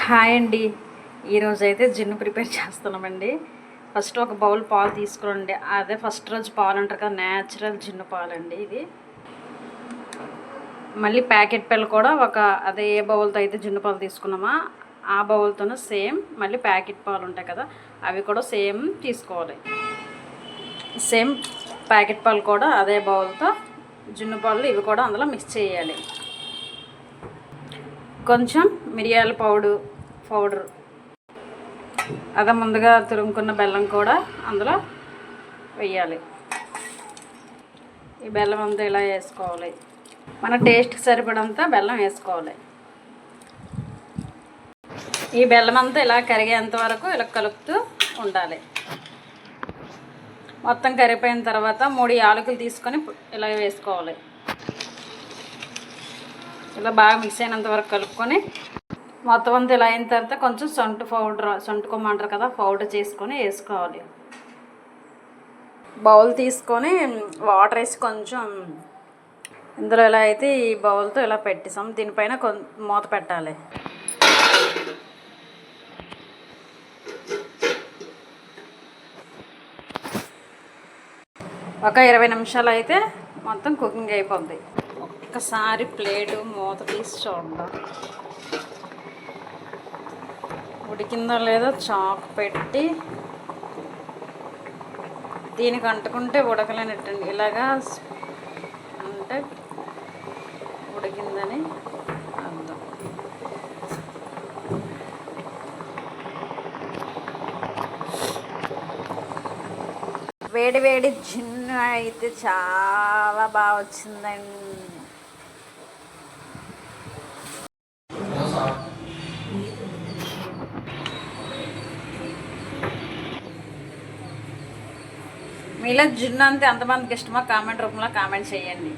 Hi అండి. ఈరోజైతే జున్ను ప్రిపేర్ చేస్తున్నామండి. ఫస్ట్ ఒక బౌల్ పాలు తీసుకోండి. అదే ఫస్ట్ రోజు పాలు అంటారు కదా, న్యాచురల్ జున్ను పాలండి ఇది. మళ్ళీ ప్యాకెట్ పాలు కూడా అదే ఏ బౌల్తో అయితే జున్ను పాలు తీసుకున్నామో ఆ బౌల్తోనే సేమ్ మళ్ళీ ప్యాకెట్ పాలు ఉంటాయి కదా, అవి కూడా సేమ్ తీసుకోవాలి. సేమ్ ప్యాకెట్ పాలు కూడా అదే బౌల్తో జున్ను పాలు ఇవి కూడా అందులో మిక్స్ చేయాలి. కొంచెం మిరియాల పౌడర్ అదే ముందుగా తురుముకున్న బెల్లం కూడా అందులో వేయాలి. ఈ బెల్లం అంతా ఇలా వేసుకోవాలి. మన టేస్ట్కి సరిపడంత బెల్లం వేసుకోవాలి. ఈ బెల్లం అంతా ఇలా కరిగేంత వరకు ఇలా కలుపుతూ ఉండాలి. మొత్తం కరిగిపోయిన తర్వాత 3 యాలకులు తీసుకొని ఇలా వేసుకోవాలి. ఇలా బాగా మిక్స్ అయినంత వరకు కలుపుకొని మొత్తం అంతా ఇలా అయిన తర్వాత కొంచెం సొంటు కొమ్మ అంటారు కదా, పౌడర్ చేసుకొని వేసుకోవాలి. బౌల్ తీసుకొని వాటర్ వేసి కొంచెం ఇందులో ఎలా అయితే ఈ బౌల్తో ఇలా పెట్టేసాం, దీనిపైన మూత పెట్టాలి. ఒక 20 నిమిషాలు అయితే మొత్తం కుకింగ్ అయిపోద్ది. ఒక్కసారి ప్లేటు మూత తీసి చూద్దాం, ఉడికిందో లేదో చాకు పెట్టి దీనికి అంటుకుంటే ఉడకలేనట్టండి. ఇలాగా అంటే ఉడికిందని అర్థం. వేడి వేడి జున్ను అయితే చాలా బాగా వచ్చిందండి. మీలో జున్ను అంతే ఎంతమందికి ఇష్టమో కామెంట్ రూపంలో కామెంట్ చేయండి.